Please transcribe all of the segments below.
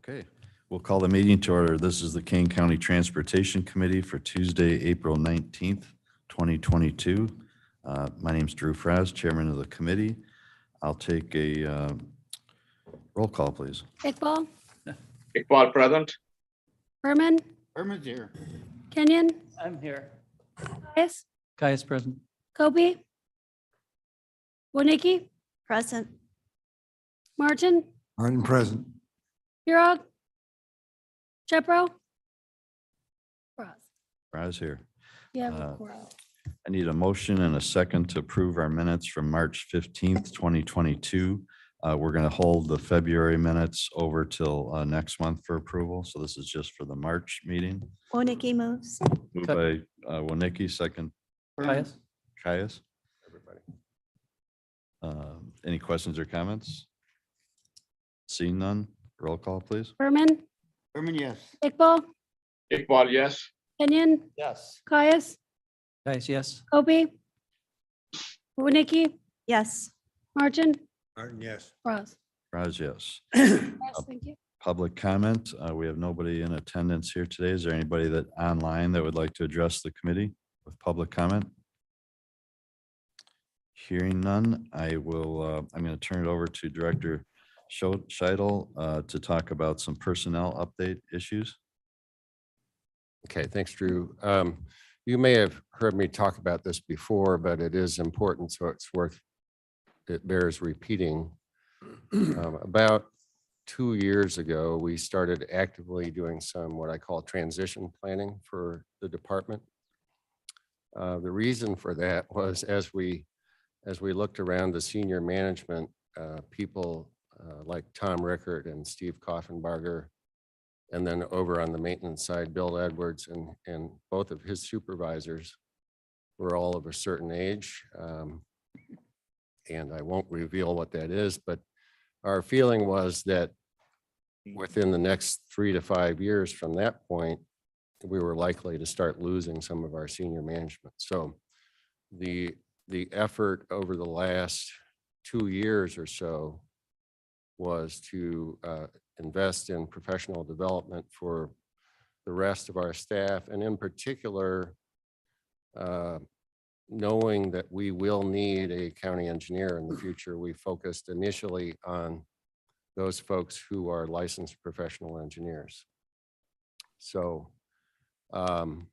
Okay, we'll call the meeting to order. This is the Kane County Transportation Committee for Tuesday, April 19th, 2022. My name's Drew Fraz, Chairman of the committee. I'll take a roll call, please. Iqbal, Iqbal present. Berman, Berman's here. Kenyon, I'm here. Caius, Caius present. Kobe, Wonicky, Present. Martin, Martin present. Hurog, Shepro, Ross. Raz here. Yeah, I need a motion and a second to approve our minutes from March 15th, 2022. We're going to hold the February minutes over till next month for approval. So this is just for the March meeting. Wonicky moves. Moved by Wonicky, second Caius. Caius. Any questions or comments? Seeing none, roll call, please. Berman, Berman, yes. Iqbal, Iqbal, yes. Kenyon, Yes. Caius, Caius, yes. Kobe, Wonicky, Yes. Martin, Martin, yes. Ross. Raz, yes. Yes, thank you. Public comment. We have nobody in attendance here today. Is there anybody that online that would like to address the committee with public comment? Hearing none, I'm going to turn it over to Director Scheidel to talk about some personnel update issues. Okay, thanks, Drew. You may have heard me talk about this before, but it is important, so it bears repeating. About 2 years ago, we started actively doing some what I call transition planning for the department. The reason for that was as we looked around the senior management, people like Tom Rickert and Steve Koffenbarger, and then over on the maintenance side, Bill Edwards and both of his supervisors were all of a certain age. And I won't reveal what that is, but our feeling was that within the next 3 to 5 years from that point, we were likely to start losing some of our senior management. So the effort over the last 2 years or so was to invest in professional development for the rest of our staff, and in particular, knowing that we will need a county engineer in the future, we focused initially on those folks who are licensed professional engineers. So over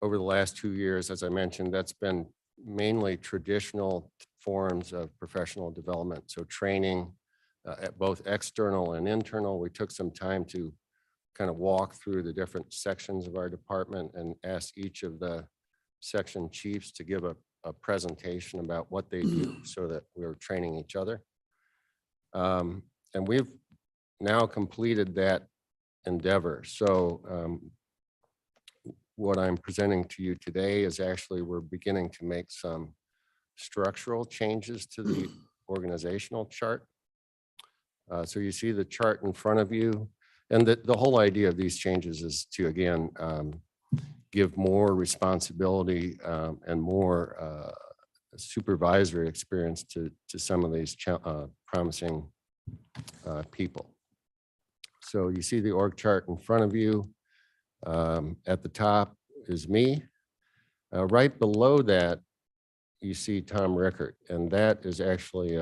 the last 2 years, as I mentioned, that's been mainly traditional forms of professional development. So training at both external and internal. We took some time to kind of walk through the different sections of our department and ask each of the section chiefs to give a presentation about what they do so that we were training each other. And we've now completed that endeavor. So what I'm presenting to you today is actually we're beginning to make some structural changes to the organizational chart. So you see the chart in front of you. And the whole idea of these changes is to, again, give more responsibility and more supervisory experience to some of these promising people. So you see the org chart in front of you. At the top is me. Right below that, you see Tom Rickert, and that is actually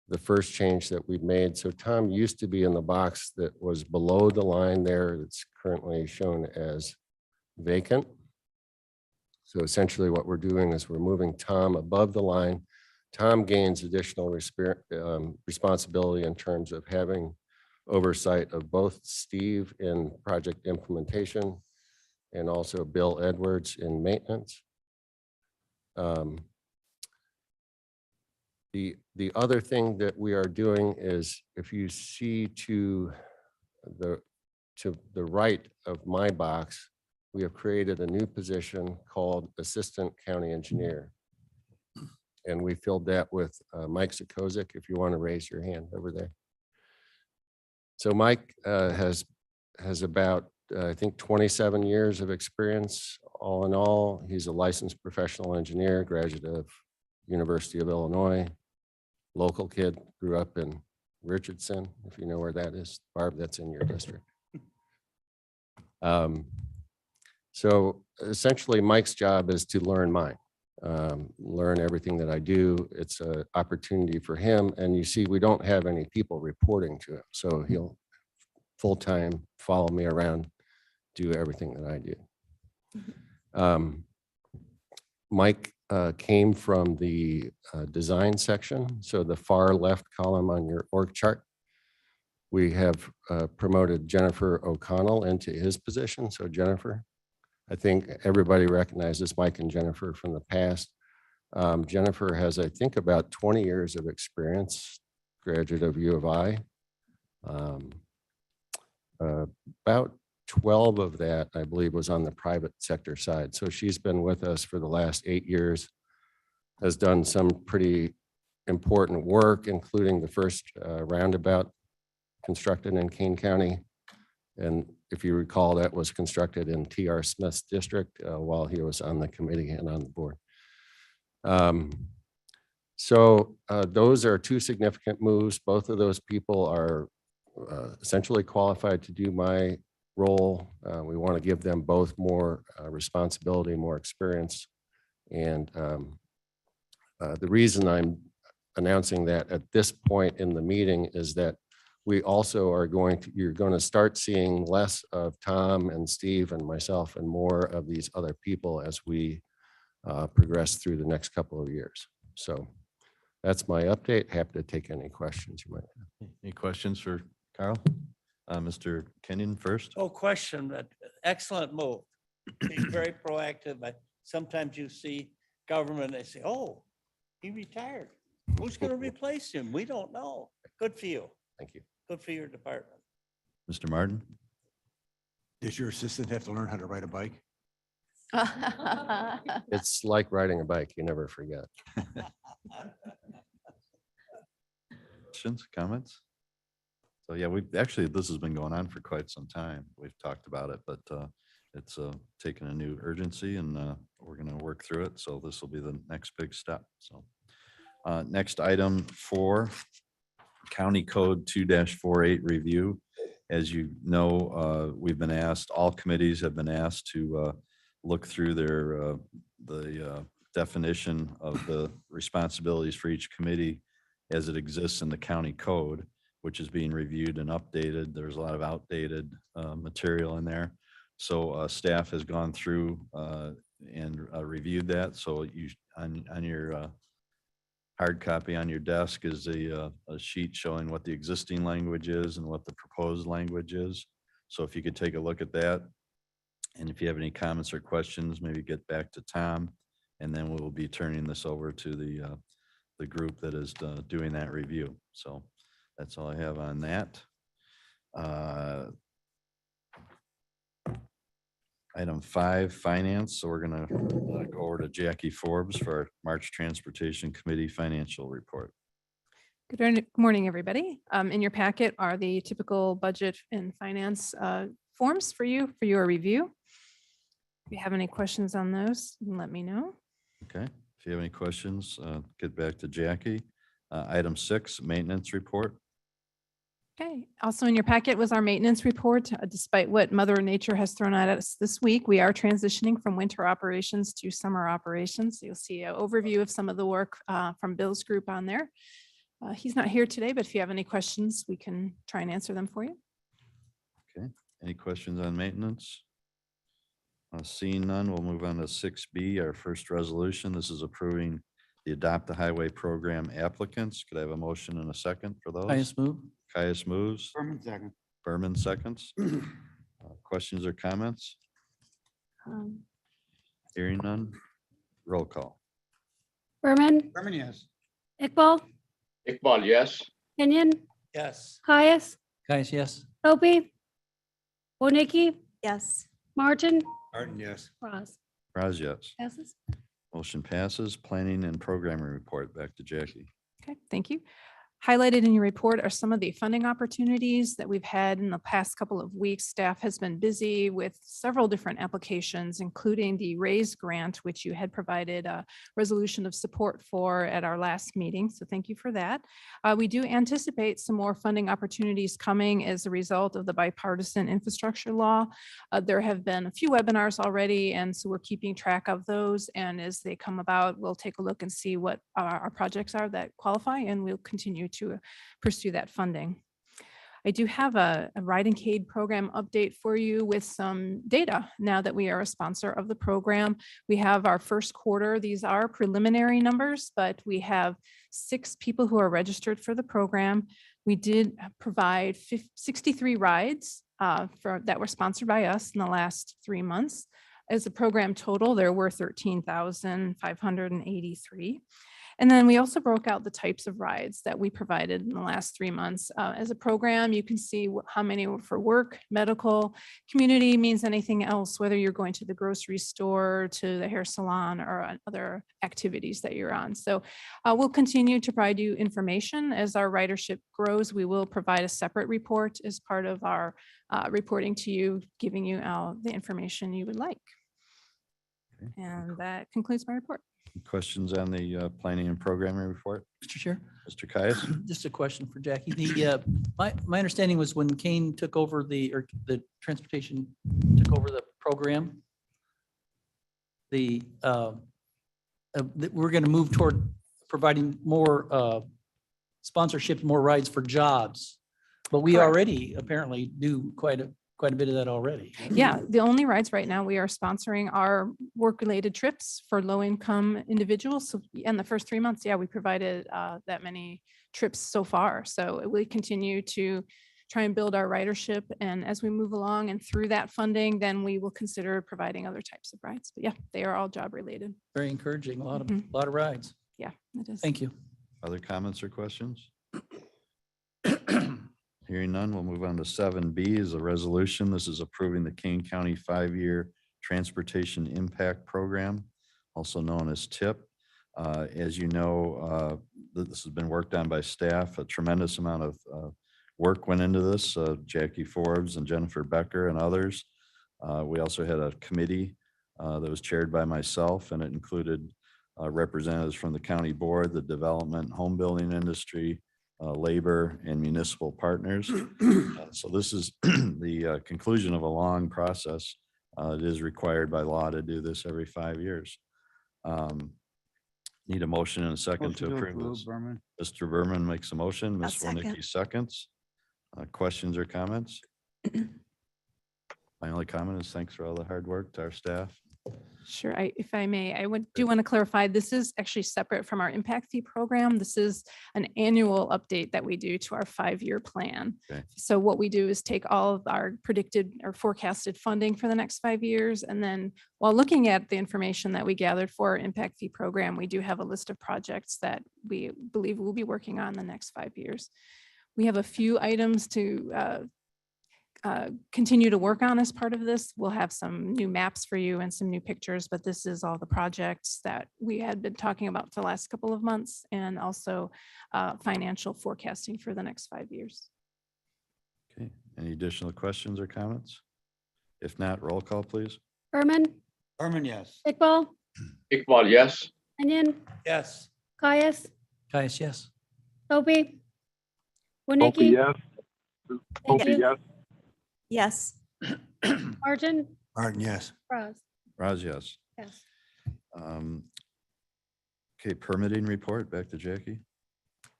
the first change that we've made. So Tom used to be in the box that was below the line there that's currently shown as vacant. So essentially what we're doing is we're moving Tom above the line. Tom gains additional responsibility in terms of having oversight of both Steve in project implementation and also Bill Edwards in maintenance. The other thing that we are doing is, if you see to the right of my box, we have created a new position called Assistant County Engineer. And we filled that with Mike Sikozik, if you want to raise your hand over there. So Mike has about, I think, 27 years of experience. All in all, he's a licensed professional engineer, graduate of University of Illinois, local kid, grew up in Richardson, if you know where that is. Barb, that's in your district. So essentially, Mike's job is to learn mine, learn everything that I do. It's an opportunity for him. And you see, we don't have any people reporting to him. So he'll full-time follow me around, do everything that I do. Mike came from the design section. So the far left column on your org chart, we have promoted Jennifer O'Connell into his position. So Jennifer, I think everybody recognizes Mike and Jennifer from the past. Jennifer has, I think, about 20 years of experience, graduate of U of I. About 12 of that, I believe, was on the private sector side. So she's been with us for the last 8 years, has done some pretty important work, including the first roundabout constructed in Kane County. And if you recall, that was constructed in T.R. Smith's district while he was on the committee and on the board. So those are two significant moves. Both of those people are essentially qualified to do my role. We want to give them both more responsibility, more experience. And the reason I'm announcing that at this point in the meeting is that we also are you're going to start seeing less of Tom and Steve and myself and more of these other people as we progress through the next couple of years. So that's my update. Happy to take any questions you might have. Any questions for Carl? Mr. Kenyon first. No question, but excellent move. He's very proactive. But sometimes you see government, they say, oh, he retired. Who's going to replace him? We don't know. Good for you. Thank you. Good for your department. Mr. Martin? Does your assistant have to learn how to ride a bike? It's like riding a bike. You never forget. Questions, comments? So yeah, this has been going on for quite some time. We've talked about it, but it's taken a new urgency and we're going to work through it. So this will be the next big step. So next item 4, County Code 2-48 review. As you know, we've been asked, all committees have been asked to look through the definition of the responsibilities for each committee as it exists in the county code, which is being reviewed and updated. There's a lot of outdated material in there. So staff has gone through and reviewed that. So you on your hard copy on your desk is a sheet showing what the existing language is and what the proposed language is. So if you could take a look at that, and if you have any comments or questions, maybe get back to Tom, and then we'll be turning this over to the group that is doing that review. So that's all I have on that. Item 5, finance. So we're gonna go over to Jackie Forbes for our March Transportation Committee financial report. Good morning, everybody. In your packet are the typical budget and finance forms for your review. If you have any questions on those, you can let me know. Okay, if you have any questions, get back to Jackie. Item 6, maintenance report. Okay, also in your packet was our maintenance report. Despite what Mother Nature has thrown at us this week, we are transitioning from winter operations to summer operations. You'll see an overview of some of the work from Bill's group on there. He's not here today, but if you have any questions, we can try and answer them for you. Okay, any questions on maintenance? Seeing none, we'll move on to 6B, our first resolution. This is approving the Adopt the Highway Program applicants. Could I have a motion and a second for those? Highest move. Caius moves. Berman second. Berman seconds. Questions or comments? Hearing none. Roll call. Berman, Berman, yes. Iqbal, Iqbal, yes. Kenyon, Yes. Caius, Guys, yes. Hopi, Bonnicki, Yes. Martin, Martin, yes. Ross. Raz, yes. Passes. Motion passes. Planning and programming report. Back to Jackie. Okay, thank you. Highlighted in your report are some of the funding opportunities that we've had in the past couple of weeks. Staff has been busy with several different applications, including the RAISE grant, which you had provided a resolution of support for at our last meeting. So thank you for that. We do anticipate some more funding opportunities coming as a result of the bipartisan infrastructure law. There have been a few webinars already, and so we're keeping track of those. And as they come about, we'll take a look and see what our projects are that qualify, and we'll continue to pursue that funding. I do have a Ryden Cade program update for you with some data now that we are a sponsor of the program. We have our first quarter. These are preliminary numbers, but we have 6 people who are registered for the program. We did provide 63 rides that were sponsored by us in the last 3 months. As a program total, there were 13,583. And then we also broke out the types of rides that we provided in the last 3 months. As a program, you can see how many were for work, medical, community means anything else, whether you're going to the grocery store, to the hair salon, or other activities that you're on. So we'll continue to provide you information as our ridership grows. We will provide a separate report as part of our reporting to you, giving you the information you would like. Okay. And that concludes my report. Questions on the planning and programming report? Mr. Chair, Mr. Caius? just a question for Jackie. My understanding was when Kane took over the transportation took over the program, that we're going to move toward providing more sponsorship, more rides for jobs. But we Correct. already apparently do quite a bit of that already. Yeah, the only rides right now we are sponsoring are work-related trips for low-income individuals. So in the first 3 months, yeah, we provided that many trips so far. So we continue to try and build our ridership. And as we move along and through that funding, then we will consider providing other types of rides. But yeah, they are all job-related. Very encouraging. A lot of Mhm. rides. Yeah, it is. Thank you. Other comments or questions? Hearing none, we'll move on to 7B is a resolution. This is approving the Kane County 5-year Transportation Impact Program, also known as TIP. As you know, this has been worked on by staff. A tremendous amount of work went into this. Jackie Forbes and Jennifer Becker and others. We also had a committee that was chaired by myself, and it included representatives from the county board, the development, home building industry, labor, and municipal partners. So this is the conclusion of a long process. It is required by law to do this every 5 years. Need a motion and a second to approve this. Berman. Mr. Berman makes a motion. I'll Ms. Warnicki seconds. Questions or comments? My only comment is thanks for all the hard work to our staff. Sure. If I may, do want to clarify, this is actually separate from our impact fee program. This is an annual update that we do to our 5-year plan. Okay. So what we do is take all of our predicted or forecasted funding for the next 5 years. And then while looking at the information that we gathered for our impact fee program, we do have a list of projects that we believe we'll be working on the next 5 years. We have a few items to continue to work on as part of this. We'll have some new maps for you and some new pictures, but this is all the projects that we had been talking about for the last couple of months, and also financial forecasting for the next 5 years. Okay, any additional questions or comments? If not, roll call, please. Berman, Berman, yes. Iqbal, Iqbal, yes. Onion, Yes. Caius, Caius, yes. Opie, Winnicki. yes. Thank you. Yes. Martin, Martin, yes. Roz. Roz, yes. Yes. Okay, permitting report, back to Jackie.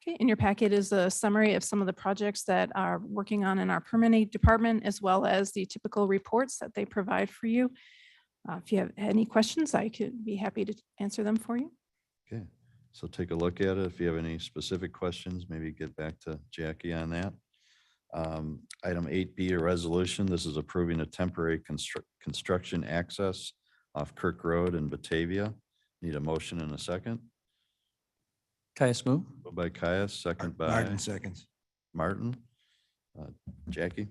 Okay, in your packet is a summary of some of the projects that are working on in our permitting department, as well as the typical reports that they provide for you. If you have any questions, I could be happy to answer them for you. Okay, so take a look at it. If you have any specific questions, maybe get back to Jackie on that. Item 8B, a resolution. This is approving a temporary construction access off Kirk Road in Batavia. Need a motion and a second. Caius move. Moved by Caius, second by Martin, seconds. Martin. Jackie?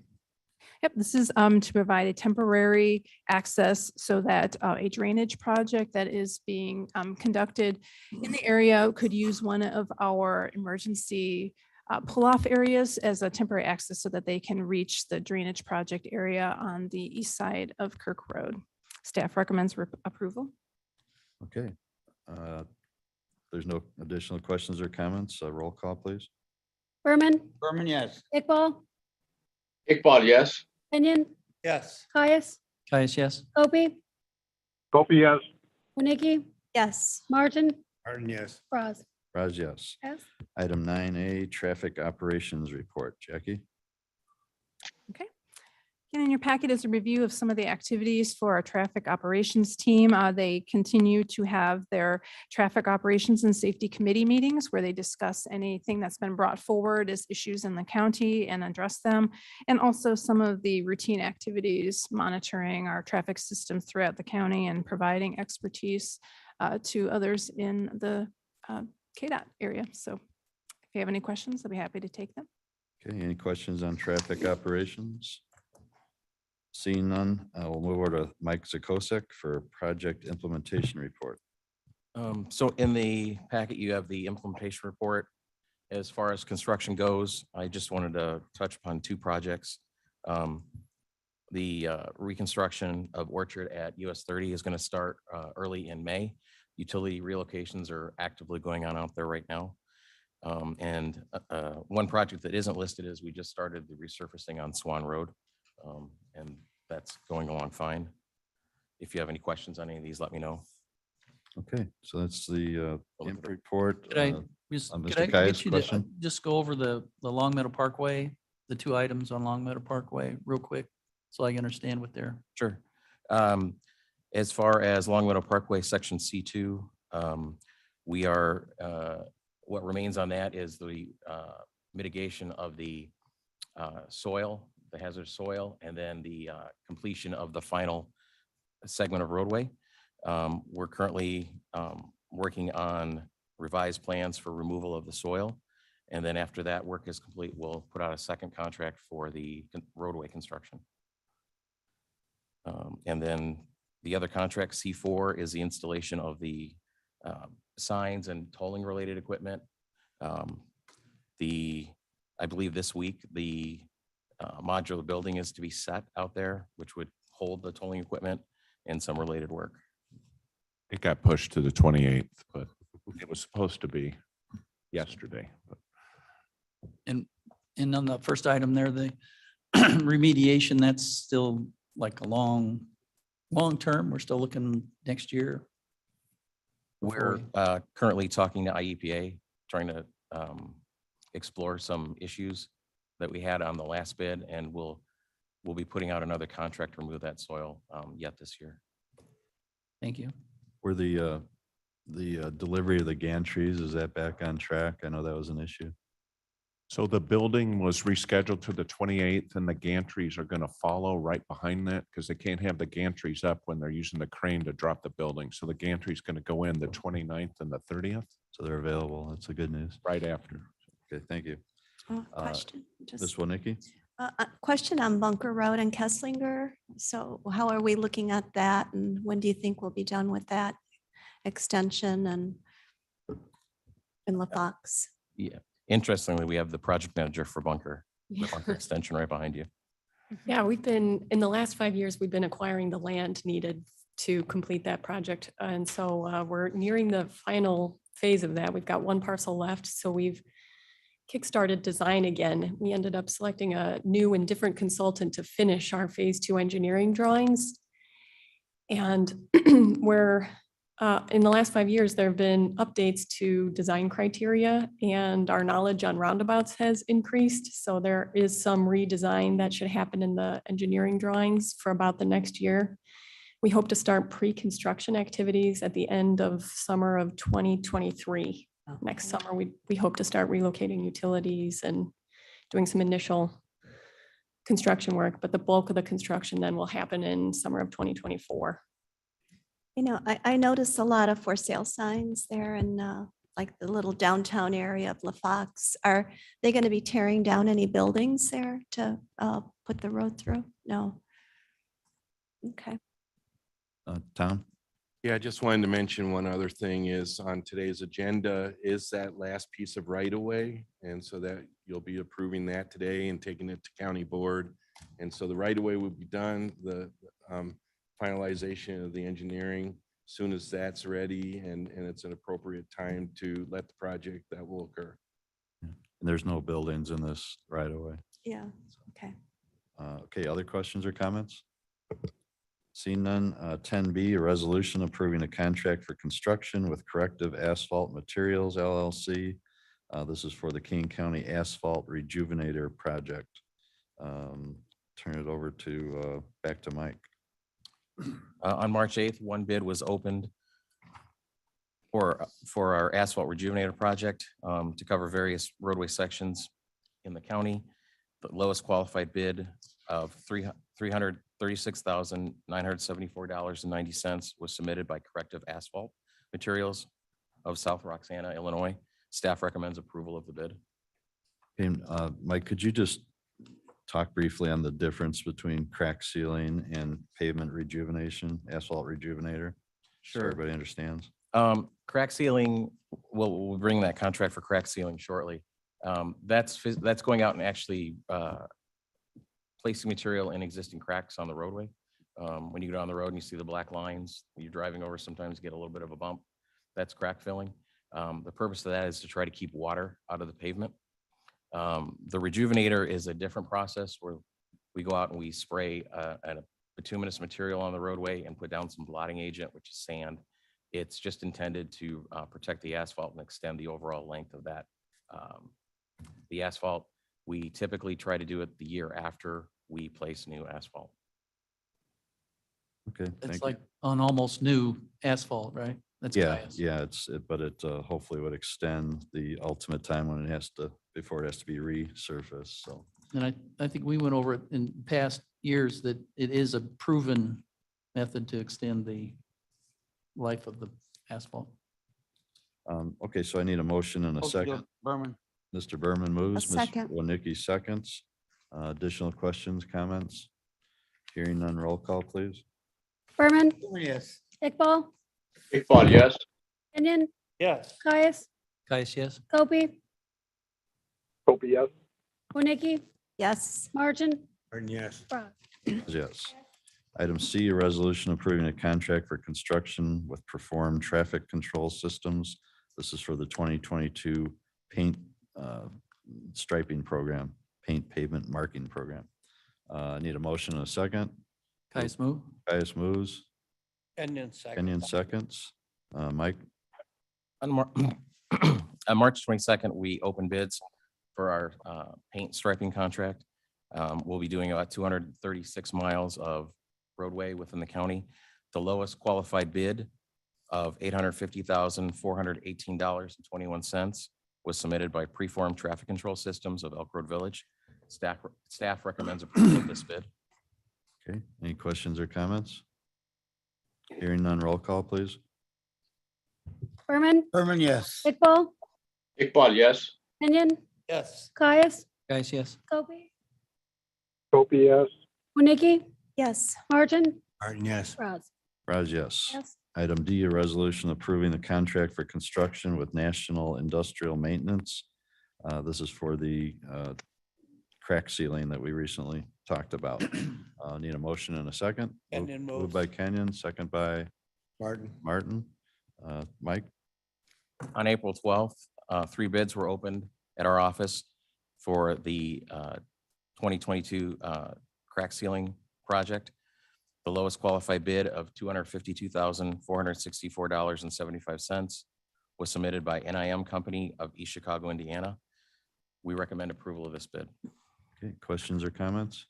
Yep, this is to provide a temporary access so that a drainage project that is being conducted in the area could use one of our emergency pull-off areas as a temporary access so that they can reach the drainage project area on the east side of Kirk Road. Staff recommends approval. Okay. There's no additional questions or comments. Roll call, please. Berman, Berman, yes. Iqbal, Iqbal, yes. Kenyon, Yes. Caius, Caius, yes. Opie, Opie, yes. Winnicki, Yes. Martin, Martin, yes. Braz. Raz, yes. Yes. Item 9A, traffic operations report. Jackie? And in your packet is a review of some of the activities for our traffic operations team. They continue to have their traffic operations and safety committee meetings where they discuss anything that's been brought forward as issues in the county and address them. And also some of the routine activities, monitoring our traffic systems throughout the county and providing expertise to others in the KDOT area. So if you have any questions, I'll be happy to take them. Okay, any questions on traffic operations? Seeing none, we'll move over to Mike Zakosek for project implementation report. So in the packet, you have the implementation report. As far as construction goes, I just wanted to touch upon two projects. The reconstruction of Orchard at US 30 is going to start early in May. Utility relocations are actively going on out there right now. And one project that isn't listed is we just started the resurfacing on Swan Road. And that's going along fine. If you have any questions on any of these, let me know. Okay, so that's the imp report. Could I just, Mr. could I Caius, get you to question? just go over the Longmeadow Parkway, the two items on Longmeadow Parkway real quick, so I understand what they're. Sure. As far as Longmeadow Parkway, section C2, we are, what remains on that is the mitigation of the soil, the hazardous soil, and then the completion of the final segment of roadway. We're currently working on revised plans for removal of the soil. And then after that work is complete, we'll put out a second contract for the roadway construction. And then the other contract, C4, is the installation of the signs and tolling related equipment. I believe this week, the modular building is to be set out there, which would hold the tolling equipment and some related work. It got pushed to the 28th, but it was supposed to be yesterday. And on the first item there, the remediation, that's still like a long term. We're still looking next year. We're currently talking to IEPA, trying to explore some issues that we had on the last bid, and we'll be putting out another contract to remove that soil yet this year. Thank you. Were the delivery of the gantries, is that back on track? I know that was an issue. So the building was rescheduled to the 28th and the gantries are going to follow right behind that because they can't have the gantries up when they're using the crane to drop the building. So the gantry is going to go in the 29th and the 30th. So they're available. That's a good news. Right after. Okay, thank you. Question. Ms. Just Winnicki? question on Bunker Road and Kesslinger. So how are we looking at that? And when do you think we'll be done with that extension and in La Fox? Yeah. Interestingly, we have the project manager for Bunker, the Yeah. Bunker extension right behind you. Yeah, we've been, in the last 5 years, we've been acquiring the land needed to complete that project. And so we're nearing the final phase of that. We've got one parcel left. So we've kickstarted design again. We ended up selecting a new and different consultant to finish our phase 2 engineering drawings. And we're in the last 5 years, there have been updates to design criteria and our knowledge on roundabouts has increased. So there is some redesign that should happen in the engineering drawings for about the next year. We hope to start pre-construction activities at the end of summer of 2023. Next summer, we hope to start relocating utilities and doing some initial construction work, but the bulk of the construction then will happen in summer of 2024. You know, I noticed a lot of for sale signs there in like the little downtown area of La Fox. Are they going to be tearing down any buildings there to put the road through? No. Okay. Tom? Yeah, I just wanted to mention one other thing is on today's agenda is that last piece of right of way. And so that you'll be approving that today and taking it to county board. And so the right of way will be done, the finalization of the engineering, soon as that's ready and it's an appropriate time to let the project that will occur. And there's no buildings in this right away. Yeah, okay. Okay, other questions or comments? Seeing none, 10B, a resolution approving a contract for construction with Corrective Asphalt Materials LLC. This is for the King County Asphalt Rejuvenator project. Turn it over to, back to Mike. On March 8th, one bid was opened for our asphalt rejuvenator project to cover various roadway sections in the county. The lowest qualified bid of $336,974.90 was submitted by Corrective Asphalt Materials of South Roxana, Illinois. Staff recommends approval of the bid. Okay, Mike, could you just talk briefly on the difference between crack sealing and pavement rejuvenation, asphalt rejuvenator? So everybody understands. Crack sealing, we'll bring that contract for crack sealing shortly. That's going out and actually placing material in existing cracks on the roadway. When you go down the road and you see the black lines, you're driving over, sometimes you get a little bit of a bump. That's crack filling. The purpose of that is to try to keep water out of the pavement. The Rejuvenator is a different process where we go out and we spray a bituminous material on the roadway and put down some blotting agent, which is sand. It's just intended to protect the asphalt and extend the overall length of that. The asphalt, we typically try to do it the year after we place new asphalt. Okay, It's thank like on almost new asphalt, right? That's Yeah, Caius. yeah, but it hopefully would extend the ultimate time when it has to, before it has to be resurfaced, so. And I think we went over it in past years that it is a proven method to extend the life of the asphalt. Okay, so I need a motion and a second. Berman. Mr. Berman moves. Ms. second. Winicky seconds. Additional questions, comments? Hearing none, roll call, please. Berman, Yes. Iqbal, Iqbal, yes. Kenyon, Yes. Caius, Caius, yes. Kobe, Copy, yes. Winnicki, Yes, Martin, Martin, yes. Frog. Yes. Item C, a resolution approving a contract for construction with Perform Traffic Control Systems. This is for the 2022 paint striping program, paint pavement marking program. I need a motion and a second. Caius move. Caius moves. Kenyon second. Kenyon seconds. Mike? On on March 22nd, we opened bids for our paint striping contract. We'll be doing about 236 miles of roadway within the county. The lowest qualified bid of $850,418.21 was submitted by Preform Traffic Control Systems of Elk Road Village. Staff recommends approval of this bid. Okay, any questions or comments? Hearing none, roll call, please. Berman, Berman, yes. Iqbal, Iqbal, yes. Kenyon, Yes. Caius, Caius, yes. Kobe, Copy, yes. Winnicki, yes, Martin, Martin, yes. Frog. Raz, yes. Yes. Item D, a resolution approving the contract for construction with National Industrial Maintenance. This is for the crack sealing that we recently talked about. Need a motion and a second. Kenyon Moved moves. by Kenyon, second by Martin, Martin. Mike? On April 12th, 3 bids were opened at our office for the 2022 crack sealing project. The lowest qualified bid of $252,464.75 was submitted by NIM Company of East Chicago, Indiana. We recommend approval of this bid. Okay, questions or comments?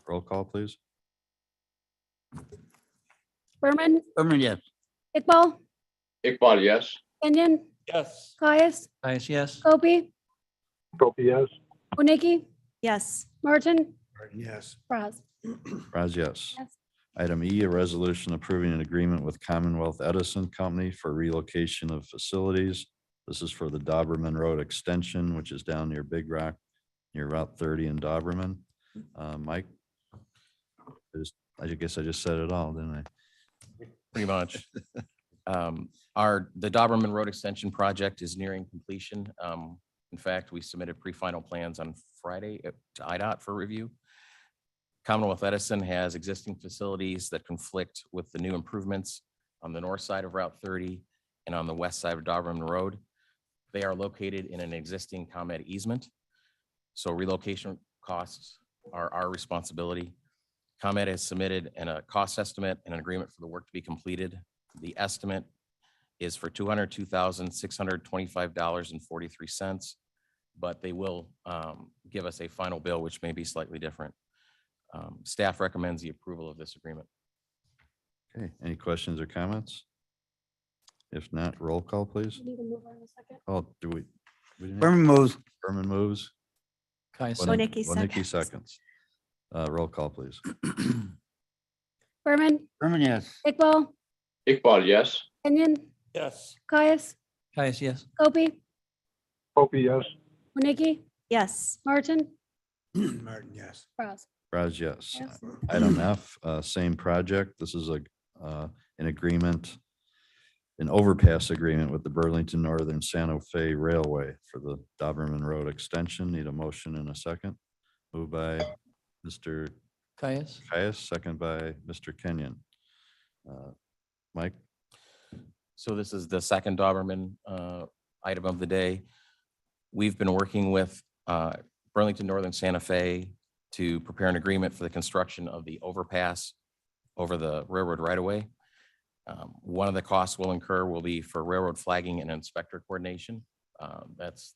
Roll call, please. Berman, Berman, yes. Iqbal, Iqbal, yes. Kenyon, Yes. Caius, Caius, yes. Kobe, Copy, yes. Winnicki, yes, Martin, Martin, yes. Frog. Raz, yes. Yes. Item E, a resolution approving an agreement with Commonwealth Edison Company for relocation of facilities. This is for the Doberman Road extension, which is down near Big Rock, near Route 30 in Doberman. Mike? I guess I just said it all, didn't I? pretty much. The Doberman Road Extension project is nearing completion. In fact, we submitted pre-final plans on Friday to IDOT for review. Commonwealth Edison has existing facilities that conflict with the new improvements on the north side of Route 30 and on the west side of Doberman Road. They are located in an existing ComEd easement. So relocation costs are our responsibility. ComEd has submitted a cost estimate and an agreement for the work to be completed. The estimate is for $202,625.43, but they will give us a final bill, which may be slightly different. Staff recommends the approval of this agreement. Okay, any questions or comments? If not, roll call, please. Need to move on a second. Oh, do we? didn't have- Berman moves. Berman moves. Kais, Winicky Winicky seconds. seconds. Roll call, please. Berman, Berman, yes. Iqbal, Iqbal, yes. Kenyon, Yes. Caius, Kais, yes. Kobe, Kopey, yes. Winicky, Yes. Martin, Martin, yes. Ross. Raz, yes. Yes. Item F, same project. This is an agreement, an overpass agreement with the Burlington Northern Santa Fe Railway for the Doberman Road extension. Need a motion in a second. Moved by Mr. Kais, Caius, second by Mr. Kenyon. Mike? So this is the second Doberman item of the day. We've been working with Burlington Northern Santa Fe to prepare an agreement for the construction of the overpass over the railroad right-of-way. One of the costs we'll incur will be for railroad flagging and inspector coordination. That's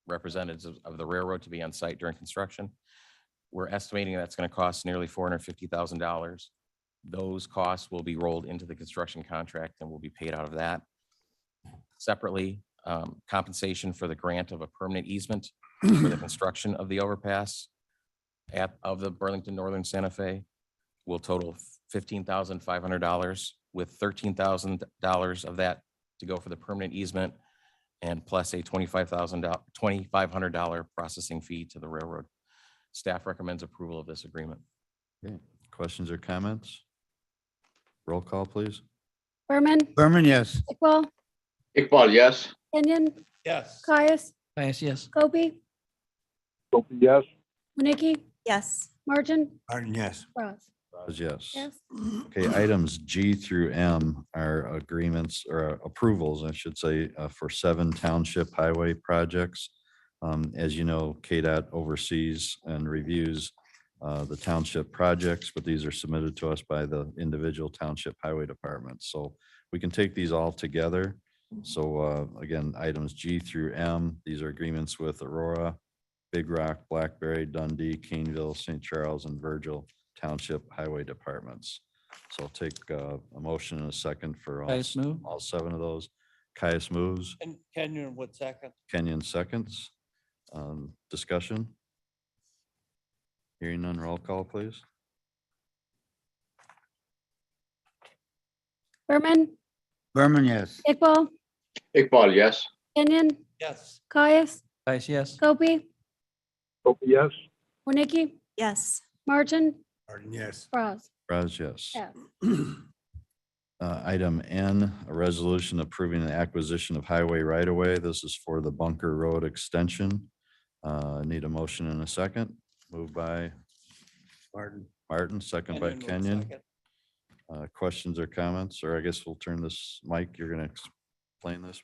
representatives of the railroad to be on site during construction. We're estimating that's going to cost nearly $450,000. Those costs will be rolled into the construction contract and will be paid out of that. Separately, compensation for the grant of a permanent easement for the construction of the overpass of the Burlington Northern Santa Fe will total $15,500, with $13,000 of that to go for the permanent easement and plus a $2,500 processing fee to the railroad. Staff recommends approval of this agreement. Okay. Questions or comments? Roll call, please. Berman, Berman, yes. Iqbal, Iqbal, yes. Kenyon, Yes. Caius, Kais, yes. Kobe, Kopey, yes. Winicky, Yes. Martin, Martin, yes. Ross. Raz, yes. Yes. Okay, items G through M are agreements or approvals, I should say, for 7 township highway projects. As you know, KDOT oversees and reviews the township projects, but these are submitted to us by the individual township highway departments. So we can take these all together. So again, items G through M, these are agreements with Aurora, Big Rock, Blackberry, Dundee, Caneville, St. Charles, and Virgil Township Highway Departments. So I'll take a motion in a second for Kais, move. all 7 of those. Caius moves, And Kenyon would second. Kenyon seconds. Discussion? Hearing none, roll call, please. Berman, Berman, yes. Iqbal, Iqbal, yes. Kenyon, Yes. Caius, Kais, yes. Kobe, Kopey, yes. Winicky, Yes. Martin, Martin, yes. Ross. Raz, yes. Yes. Item N, a resolution approving the acquisition of highway right-of-way. This is for the Bunker Road extension. Need a motion in a second. Moved by Martin, second by would Kenyon. second. Questions or comments? Or I guess we'll turn this, Mike, you're going to explain this.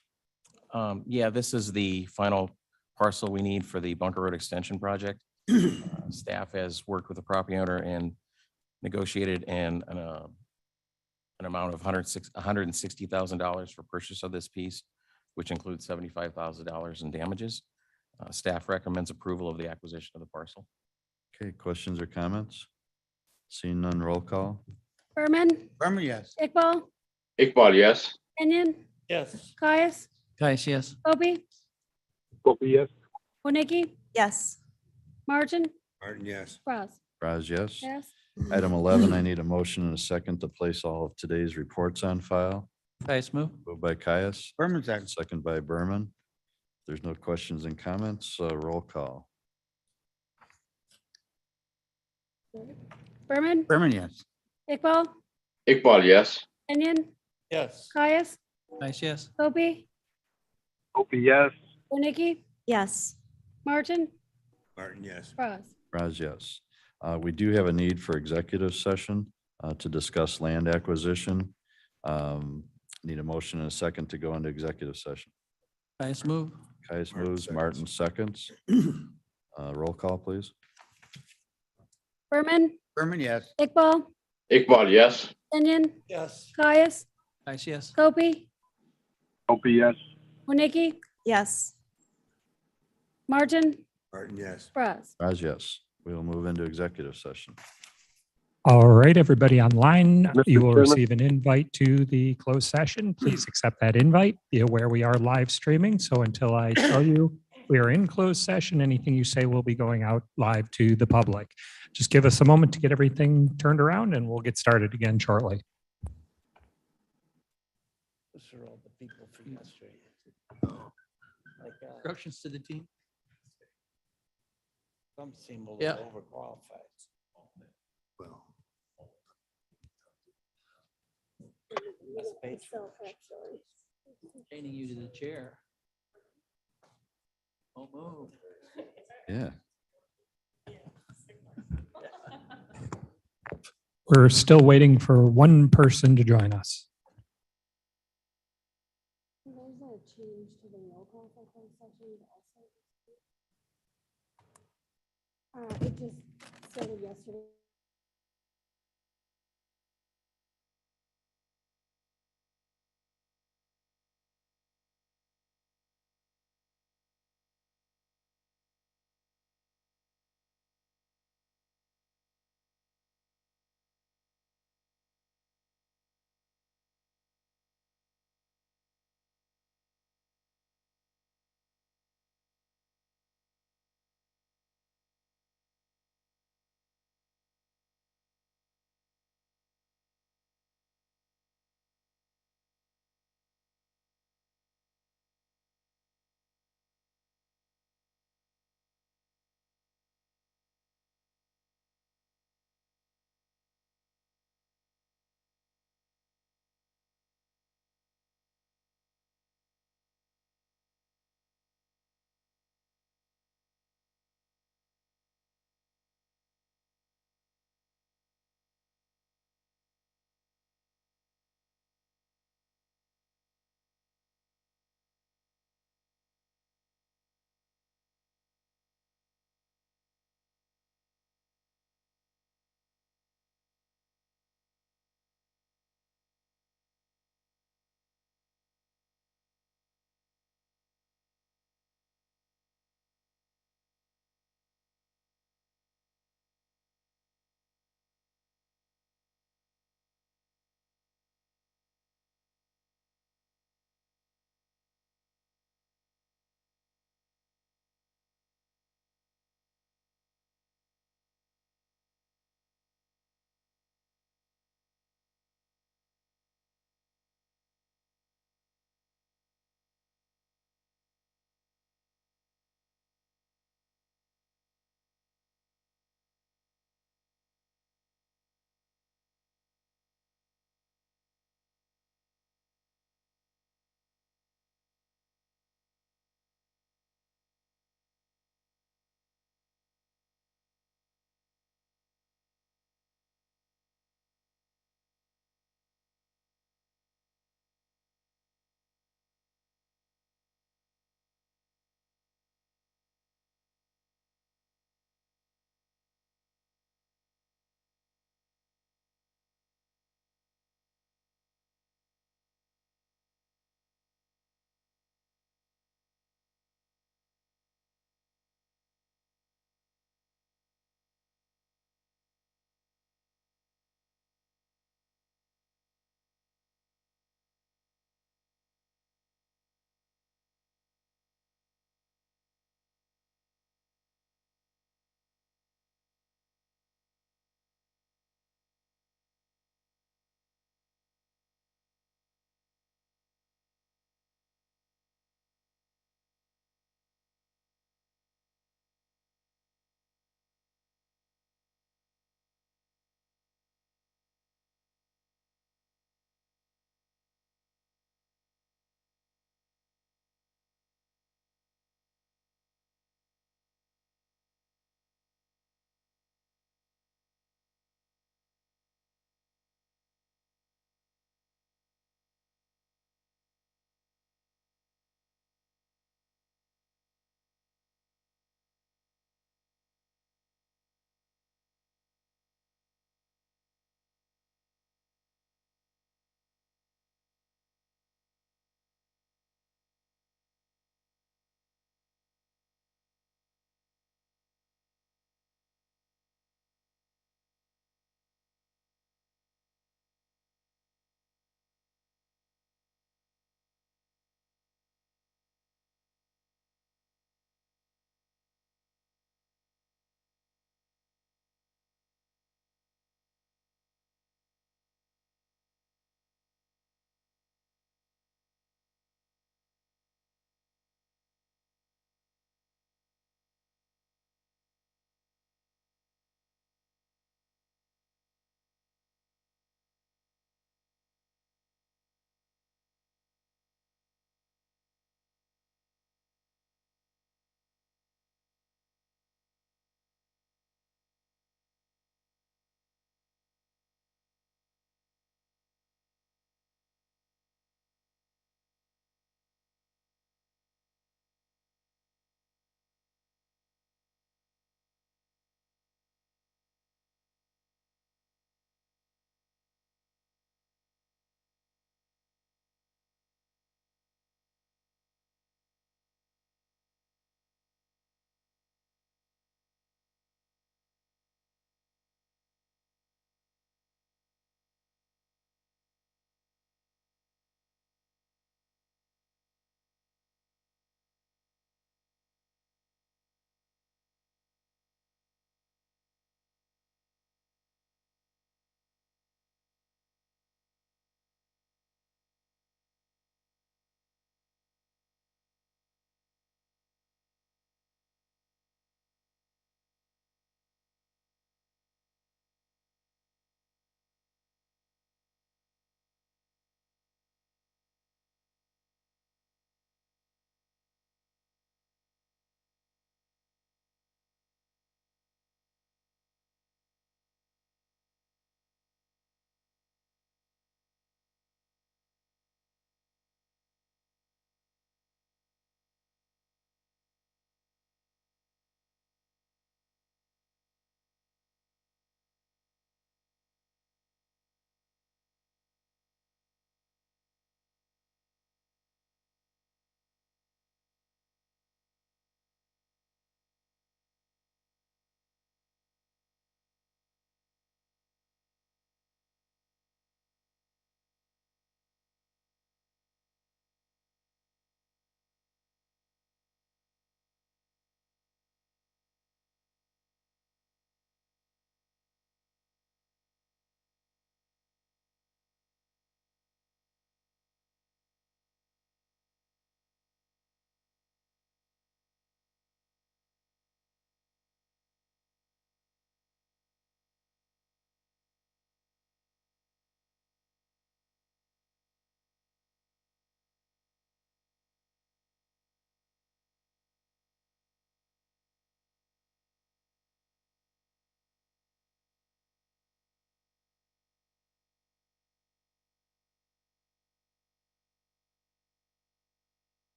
Yeah, this is the final parcel we need for the Bunker Road Extension project. Staff has worked with the property owner and negotiated an amount of $160,000 for purchase of this piece, which includes $75,000 in damages. Staff recommends approval of the acquisition of the parcel. Okay, questions or comments? Seeing none, roll call. Berman, Berman, yes. Iqbal, Iqbal, yes. Kenyon, Yes. Caius, Kais, yes. Kobe, Kopey, yes. Winicky, Yes. Martin, Martin, yes. Ross. Raz, yes. Yes. Item 11, I need a motion and a second to place all of today's reports on file. Kais, move. Moved by Caius, Berman, second. second by Berman. There's no questions and comments, roll call. Berman, Berman, yes. Iqbal, Iqbal, yes. Kenyon, Yes. Caius, Nice, yes. Hopi, Opie, yes. Warnicki, Yes. Martin, Martin, yes. Braz. Raz, yes. We do have a need for executive session to discuss land acquisition. Need a motion and a second to go into executive session. Nice move. Caius Martin moves, Martin seconds. Roll call, please. Berman, Berman, yes. Iqbal, Iqbal, yes. Kenyon, Yes. Caius, Nice, yes. Hopi, Opie, yes. Warnicki, Yes. Martin, Martin, yes. Braz. Raz, yes. We will move into executive session. All right, everybody online, Mr. you will Chairman? receive an invite to the closed session. Please accept that invite. Be aware we are live streaming, so until I tell you we are in closed session, anything you say will be going out live to the public. Just give us a moment to get everything turned around and we'll get started again shortly. Those are all the people from yesterday. Like, Instructions to the team. some seem a Yeah. little overqualified. Well, That's patron. Chaining you to the chair. Oh, move. Yeah. We're still waiting for one person to join us. There's a change to the roll call for closed session also. It just started yesterday.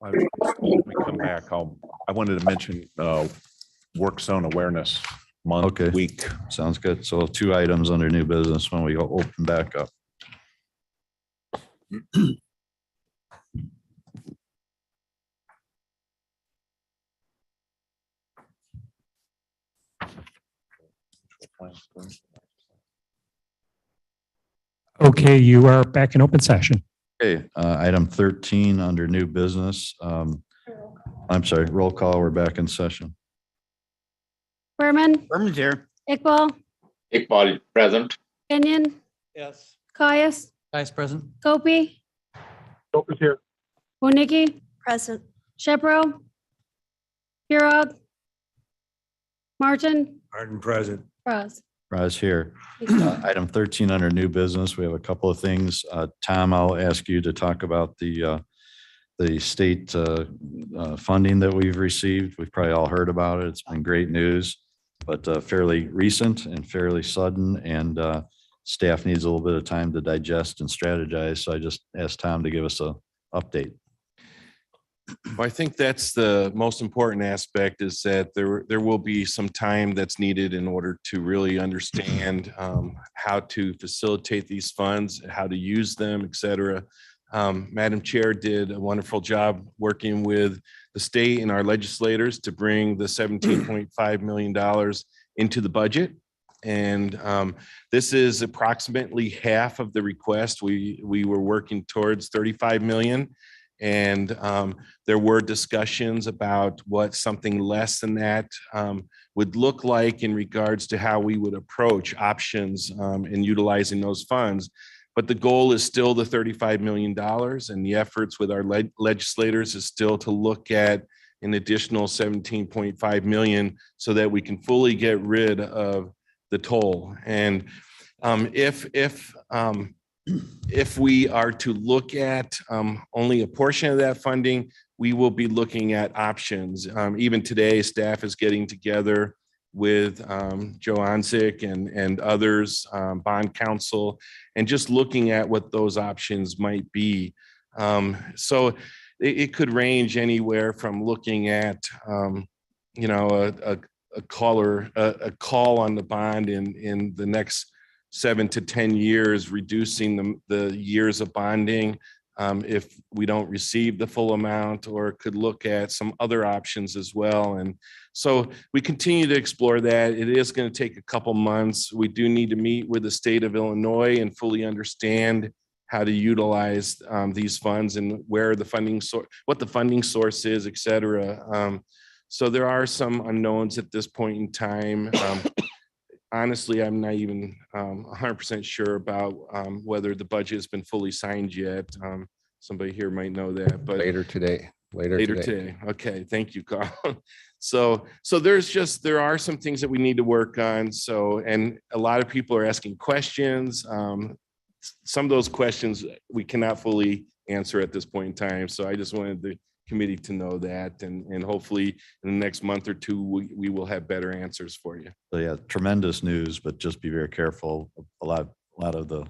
When we come back, I wanted to mention Work Zone Awareness Month, Okay. week. Sounds good. So 2 items under new business when we go open back up. Okay, you are back in open session. Okay, item 13 under new business. I'm sorry, roll call. We're back in session. Berman, Berman's here. Iqbal, Iqbal, present. Kenyon, Yes. Caius, Vice President? Gopi, Hope is here. Bonnicki, Present. Shepro, Pirog, Martin, Martin present. Braz. Raz here. Item 13 under new business. We have a couple of things. Tom, I'll ask you to talk about the state funding that we've received. We've probably all heard about it. It's been great news, but fairly recent and fairly sudden, and staff needs a little bit of time to digest and strategize. So I just asked Tom to give us a update. Well, I think that's the most important aspect, is that there will be some time that's needed in order to really understand how to facilitate these funds, how to use them, et cetera. Madam Chair did a wonderful job working with the state and our legislators to bring the $17.5 million into the budget. And this is approximately half of the request. We were working towards 35 million. And there were discussions about what something less than that would look like in regards to how we would approach options in utilizing those funds. But the goal is still the $35 million, and the efforts with our legislators is still to look at an additional 17.5 million so that we can fully get rid of the toll. And if we are to look at only a portion of that funding, we will be looking at options. Even today, staff is getting together with Joe Onsick and others, bond counsel, and just looking at what those options might be. So it could range anywhere from looking at, a call on the bond in the next 7 to 10 years, reducing the years of bonding if we don't receive the full amount, or could look at some other options as well. And so we continue to explore that. It is going to take a couple months. We do need to meet with the state of Illinois and fully understand how to utilize these funds and where the funding source, what the funding source is, et cetera. So there are some unknowns at this point in time. Honestly, I'm not even 100% sure about whether the budget has been fully signed yet. Somebody here might know that, but Later today. later today. Okay, thank you, Carl. So there are some things that we need to work on. So, and a lot of people are asking questions. Some of those questions we cannot fully answer at this point in time. So I just wanted the committee to know that, and hopefully in the next month or two, we will have better answers for you. So yeah, tremendous news, but just be very careful. A lot of the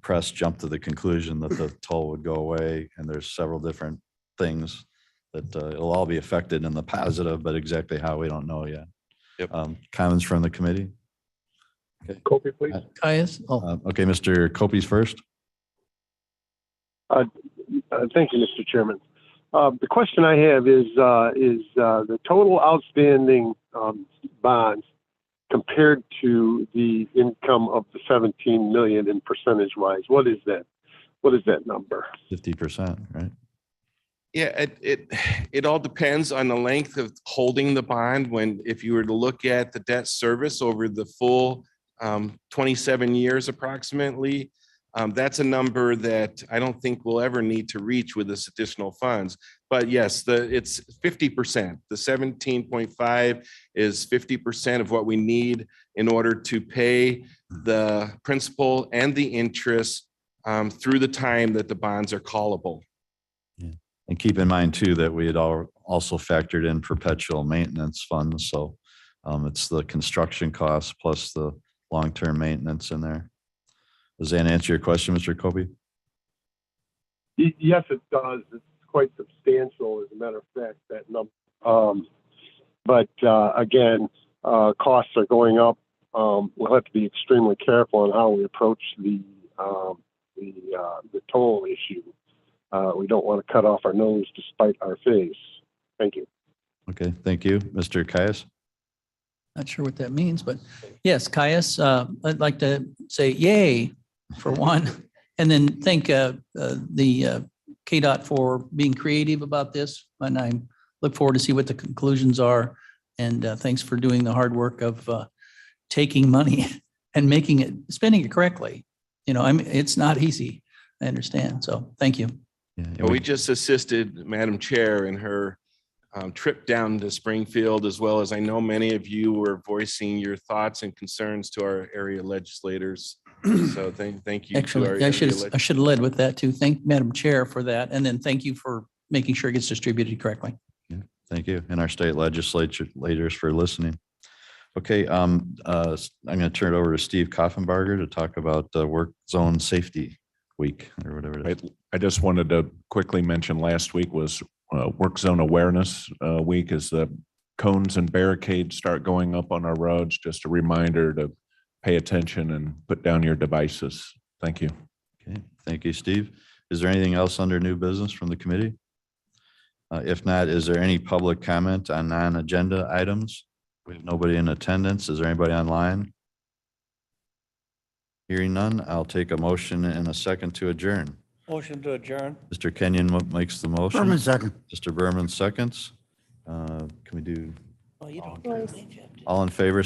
press jumped to the conclusion that the toll would go away, and there's several different things that it'll all be affected in the positive, but exactly how, we don't know yet. Yep. Comments from the committee? Copy, please. Caius? Okay, Mr. Copey's first. Thank you, Mr. Chairman. The question I have is the total outstanding bonds compared to the income of the 17 million in percentage wise. What is that? What is that number? 50%, right? Yeah, it all depends on the length of holding the bond. If you were to look at the debt service over the full 27 years approximately, that's a number that I don't think we'll ever need to reach with this additional funds. But yes, it's 50%. The 17.5 is 50% of what we need in order to pay the principal and the interest through the time that the bonds are callable. Yeah. And keep in mind too, that we had also factored in perpetual maintenance funds. So it's the construction costs plus the long-term maintenance in there. Does that answer your question, Mr. Copey? Yes, it does. It's quite substantial. matter of fact, that number. But again, costs are going up. We'll have to be extremely careful on how we approach the toll issue. We don't want to cut off our nose to spite our face. Thank you. Okay, thank you. Mr. Caius? Not sure what that means, but yes, Caius, I'd like to say yay for one, and then thank the KDOT for being creative about this. And I look forward to see what the conclusions are. And thanks for doing the hard work of taking money and making it, spending it correctly. You know, it's not easy. I understand. So thank you. Yeah, Well, we just assisted Madam Chair in her trip down to Springfield, as well as I know many of you were voicing your thoughts and concerns to our area legislators. So thank you. to our Actually, I area should have led with that too. Thank Madam Chair for that. And then thank you for making sure it gets distributed correctly. Yeah, thank you. And our state legislators for listening. Okay, I'm going to turn it over to Steve Koffenbarger to talk about the Work Zone Safety Week or whatever it is. I just wanted to quickly mention last week was Work Zone Awareness Week as the cones and barricades start going up on our roads. Just a reminder to pay attention and put down your devices. Thank you. Okay, thank you, Steve. Is there anything else under new business from the committee? If not, is there any public comment on non-agenda items? We have nobody in attendance. Is there anybody online? Hearing none, I'll take a motion and a second to adjourn. Motion to adjourn. Mr. Kenyon makes the motion. Berman second. Mr. Berman seconds. Can we do Oh, you don't. Voice. all in favor?